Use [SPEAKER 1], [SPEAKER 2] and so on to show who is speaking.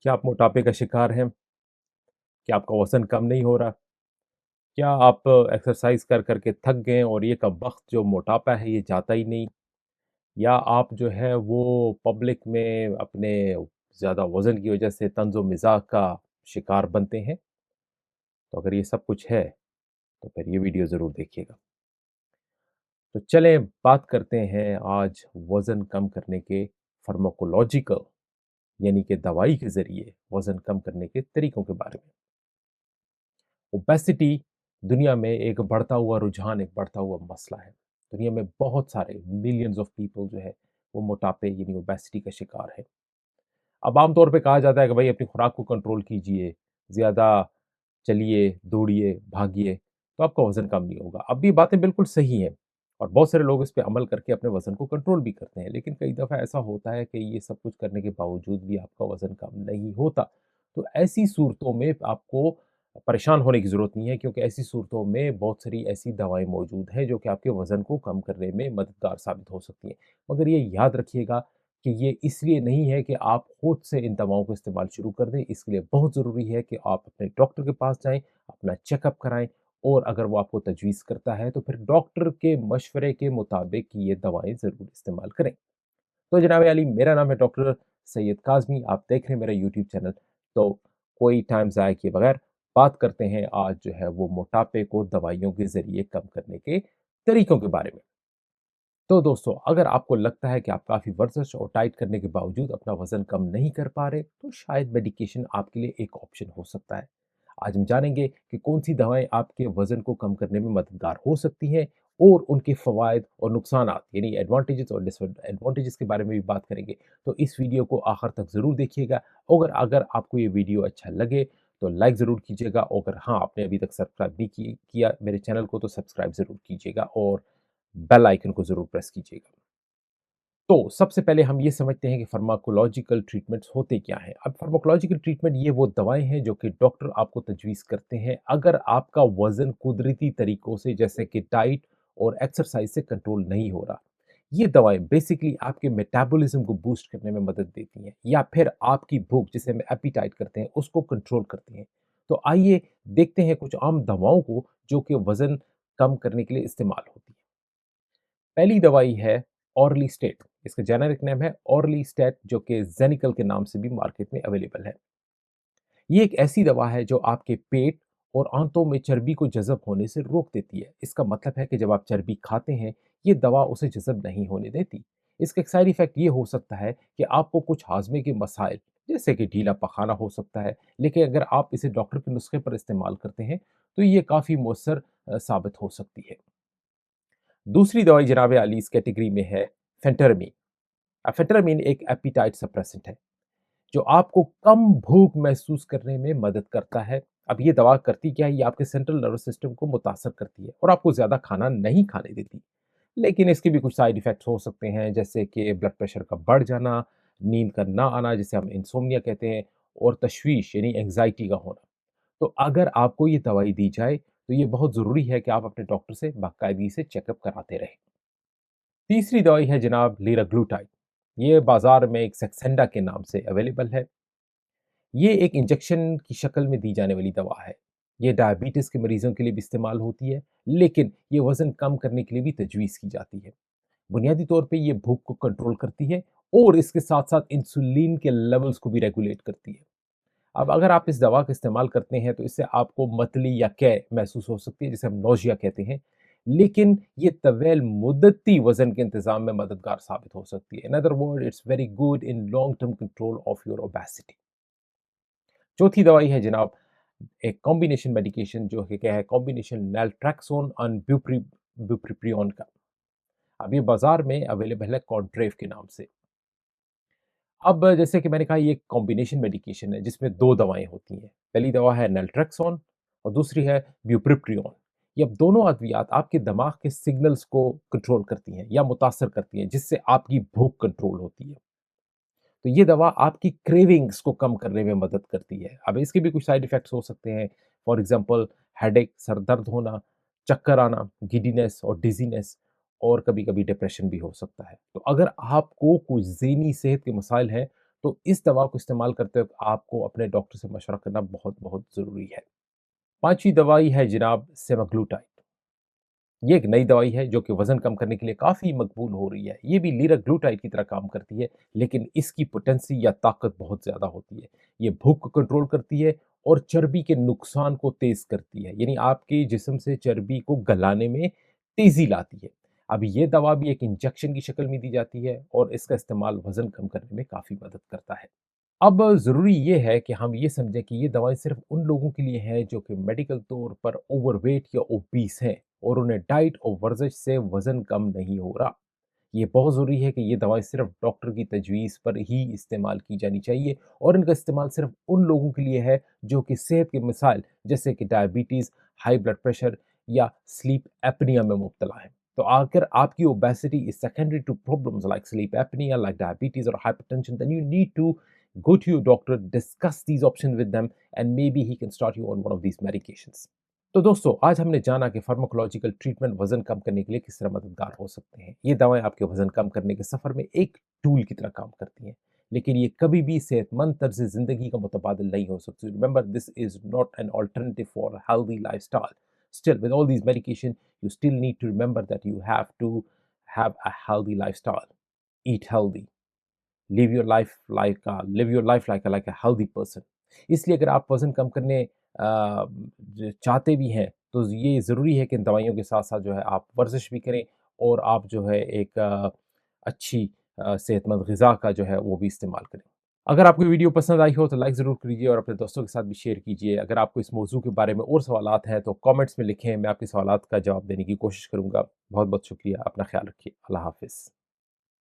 [SPEAKER 1] क्या आप मोटापे का शिकार हैं? क्या आपका वज़न कम नहीं हो रहा? क्या आप एक्सरसाइज़ कर कर के थक गए और ये कमबख्त जो मोटापा है ये जाता ही नहीं? या आप जो है वो पब्लिक में अपने ज़्यादा वज़न की वज़ह से तंज़-ओ-मिज़ाज का शिकार बनते हैं? तो अगर ये सब कुछ है, तो फिर ये वीडियो ज़रूर देखिएगा। तो चलें बात करते हैं आज वज़न कम करने के फार्माकोलॉजिकल यानी कि दवाई के ज़रिए वज़न कम करने के तरीकों के बारे में। ओबेसिटी दुनिया में एक बढ़ता हुआ रुझान, एक बढ़ता हुआ मसला है। दुनिया में बहुत सारे मिलियंस ऑफ पीपल जो है, वो मोटापे यानी ओबेसिटी का शिकार है। अब आम तौर पे कहा जाता है कि भाई अपनी खुराक को कंट्रोल कीजिए, ज़्यादा चलिए, दौड़िए, भागिए, तो आपका वज़न कम नहीं होगा। अब ये बातें बिल्कुल सही हैं और बहुत सारे लोग इस पे अमल करके अपने वज़न को कंट्रोल भी करते हैं। लेकिन कई दफ़ा ऐसा होता है कि ये सब कुछ करने के बावजूद भी आपका वज़न कम नहीं होता। तो ऐसी सूरतों में आपको परेशान होने की ज़रूरत नहीं है क्योंकि ऐसी सूरतों में बहुत सारी ऐसी दवाएँ मौजूद हैं जो कि आपके वज़न को कम करने में मददगार साबित हो सकती हैं। मगर ये याद रखिएगा कि ये इसलिए नहीं है कि आप खुद से इन दवाओं को इस्तेमाल शुरू कर दें, इसके लिए बहुत ज़रूरी है कि आप अपने डॉक्टर के पास जाएँ, अपना चेकअप कराएँ और अगर वो आपको तजवीज़ करता है, तो फिर डॉक्टर के मशवरे के मुताबिक ये दवाएँ ज़रूर इस्तेमाल करें। तो जनाब अली, मेरा नाम है डॉक्टर सैयद काज़मी, आप देख रहे हैं मेरा यूट्यूब चैनल। तो कोई टाइम ज़ाया किए बगैर बात करते हैं आज जो है वो मोटापे को दवाइयों के ज़रिए कम करने के तरीकों के बारे में। तो दोस्तों, अगर आपको लगता है कि आप काफ़ी वर्जिश और डाइट करने के बावजूद अपना वज़न कम नहीं कर पा रहे, तो शायद मेडिकेशन आपके लिए एक ऑप्शन हो सकता है। आज हम जानेंगे कि कौन-सी दवाएँ आपके वज़न को कम करने में मददगार हो सकती हैं और उनके फ़वाइद और नुकसानात यानी एडवांटेजेस और डिसएडवांटेजेस के बारे में भी बात करेंगे। तो इस वीडियो को आखिर तक ज़रूर देखिएगा। अगर अगर आपको ये वीडियो अच्छा लगे, तो लाइक ज़रूर कीजिएगा। और अगर हाँ, आपने अभी तक सब्सक्राइब नहीं किया मेरे चैनल को, तो सब्सक्राइब ज़रूर कीजिएगा और बेल आइकन को ज़रूर प्रेस कीजिएगा। तो सबसे पहले हम ये समझते हैं कि फार्माकोलॉजिकल ट्रीटमेंट्स होते क्या हैं। अब फार्माकोलॉजिकल ट्रीटमेंट ये वो दवाएँ हैं जो कि डॉक्टर आपको तजवीज़ करते हैं अगर आपका वज़न कुदरती तरीकों से जैसे कि डाइट और एक्सरसाइज़ से कंट्रोल नहीं हो रहा। ये दवाएँ बेसिकली आपके मेटाबॉलिज़्म को बूस्ट करने में मदद देती हैं या फिर आपकी भूख जिसे हम एपेटाइट करते हैं उसको कंट्रोल करती हैं। तो आइए देखते हैं कुछ आम दवाओं को जो कि वज़न कम करने के लिए इस्तेमाल होती हैं। पहली दवाई है ऑर्लिस्टेट। इसका जेनेरिक नेम है ऑर्लिस्टेट जो कि ज़ेनिकल के नाम से भी मार्केट में अवेलेबल है। ये एक ऐसी दवा है जो आपके पेट और आंतों में चर्बी को जज़ब होने से रोक देती है। इसका मतलब है कि जब आप चर्बी खाते हैं, ये दवा उसे जज़ब नहीं होने देती। इसका एक साइड इफ़ेक्ट ये हो सकता है कि आपको कुछ हाज़मे के मसाइल, जैसे कि ढीला पखाना हो सकता है, लेकिन अगर आप इसे डॉक्टर के नुस्खे पर इस्तेमाल करते हैं, तो ये काफ़ी मौसर साबित हो सकती है। दूसरी दवाई जनाब आली इस कैटेगरी में है फेंटरमीन। फेंटरमीन एक एपेटाइट सप्रेसेंट है जो आपको कम भूख महसूस करने में मदद करता है। अब ये दवा करती क्या है, ये आपके सेंट्रल नर्वस सिस्टम को मुतासर करती है और आपको ज़्यादा खाना नहीं खाने देती। लेकिन इसके भी कुछ साइड इफ़ेक्ट्स हो सकते हैं जैसे कि ब्लड प्रेशर का बढ़ जाना, नींद का ना आना जिसे हम इंसोम्निया कहते हैं और तशवीश यानी एंग्ज़ायटी का होना। तो अगर आपको ये दवाई दी जाए, तो ये बहुत ज़रूरी है कि आप अपने डॉक्टर से बाकायदगी से चेकअप कराते रहें। तीसरी दवाई है जनाब लिराग्लुटाइड। ये बाज़ार में एक सक्सेंडा के नाम से अवेलेबल है। ये एक इंजेक्शन की शक्ल में दी जाने वाली दवा है। ये डायबिटीज़ के मरीज़ों के लिए भी इस्तेमाल होती है, लेकिन ये वज़न कम करने के लिए भी तजवीज़ की जाती है। बुनियादी तौर पे ये भूख को कंट्रोल करती है और इसके साथ-साथ इंसुलिन के लेवल्स को भी रेगुलेट करती है। अब अगर आप इस दवा का इस्तेमाल करते हैं तो इससे आपको मतली या कै महसूस हो सकती है जिसे हम नौजिया कहते हैं। लेकिन ये तवील मुद्दती वज़न के इंतज़ाम में मददगार साबित हो सकती है। In other word it's very good in long term control of your obesity. चौथी दवाई है जनाब एक कॉम्बिनेशन मेडिकेशन जो कि क्या है कॉम्बिनेशन नैल्ट्रेक्सोन एंड ब्यूप्रिप्रियोन का। अब ये बाज़ार में अवेलेबल है कॉन्ट्रेव के नाम से। अब जैसे कि मैंने कहा ये एक कॉम्बिनेशन मेडिकेशन है जिसमें 2 दवाएँ होती हैं। पहली दवा है नैल्ट्रेक्सोन और दूसरी है ब्यूप्रिप्रियोन। ये अब दोनों अद्वियात आपके दिमाग के सिग्नल्स को कंट्रोल करती हैं या मुतासर करती हैं जिससे आपकी भूख कंट्रोल होती है। तो ये दवा आपकी क्रेविंग्स को कम करने में मदद करती है। अब इसके भी कुछ साइड इफ़ेक्ट्स हो सकते हैं। फॉर एग्ज़ाम्पल हेडेक, सर दर्द होना, चक्कर आना, गिडीनेस और डिज़ीनेस और कभी-कभी डिप्रेशन भी हो सकता है। तो अगर आपको कोई ज़हनी सेहत के मसाइल हैं, तो इस दवा को इस्तेमाल करते वक़्त आपको अपने डॉक्टर से मशवरा करना बहुत-बहुत ज़रूरी है। 5वीं दवाई है जनाब सेमाग्लूटाइड। ये एक नई दवाई है जो कि वज़न कम करने के लिए काफ़ी मकबूल हो रही है। ये भी लीराग्लूटाइड की तरह काम करती है, लेकिन इसकी पोटेंसी या ताकत बहुत ज़्यादा होती है। ये भूख को कंट्रोल करती है और चर्बी के नुकसान को तेज़ करती है, यानी आपके जिस्म से चर्बी को गलाने में तेज़ी लाती है। अब ये दवा भी एक इंजेक्शन की शक्ल में दी जाती है और इसका इस्तेमाल वज़न कम करने में काफ़ी मदद करता है। अब ज़रूरी ये है कि हम ये समझें कि ये दवाएँ सिर्फ़ उन लोगों के लिए हैं जो कि मेडिकल तौर पर ओवरवेट या ओबीस हैं और उन्हें डाइट और वर्जिश से वज़न कम नहीं हो रहा। ये बहुत ज़रूरी है कि ये दवाएँ सिर्फ़ डॉक्टर की तजवीज़ पर ही इस्तेमाल की जानी चाहिए और इनका इस्तेमाल सिर्फ़ उन लोगों के लिए है जो कि सेहत के मसाइल जैसे कि डायबिटीज़, हाई ब्लड प्रेशर या स्लीप एपनिया में मुब्तला हैं। तो अगर आपकी obesity is secondary to problems like sleep apnea, like diabetes or hypertension, then you need to go to your doctor, discuss these options with them, and maybe he can start you on one of these medications. तो दोस्तों, आज हमने जाना कि pharmacological treatment वज़न कम करने के लिए किस तरह मददगार हो सकते हैं। ये दवाएँ आपके वज़न कम करने के सफ़र में एक टूल की तरह काम करती हैं, लेकिन ये कभी भी सेहतमंद तर्ज़ ज़िंदगी का मुतबादिल नहीं हो सकती। Remember, this is not an alternative for a healthy lifestyle. Still, with all these medication, you still need to remember that you have to have a healthy lifestyle. Eat healthy. Live your life like a healthy person. इसलिए अगर आप वज़न कम करने चाहते भी हैं, तो ये ज़रूरी है कि इन दवाइयों के साथ-साथ जो है आप वर्ज़िश भी करें और आप जो है एक अच्छी सेहतमंद ग़िज़ा का जो है वो भी इस्तेमाल करें। अगर आपको ये वीडियो पसंद आई हो तो लाइक ज़रूर कीजिए और अपने दोस्तों के साथ भी शेयर कीजिए। अगर आपको इस मौज़ू के बारे में और सवालात हैं तो कमेंट्स में लिखें, मैं आपके सवालात का जवाब देने की कोशिश करूँगा। बहुत-बहुत शुक्रिया, अपना ख़्याल रखिए। अल्लाह हाफ़िज़।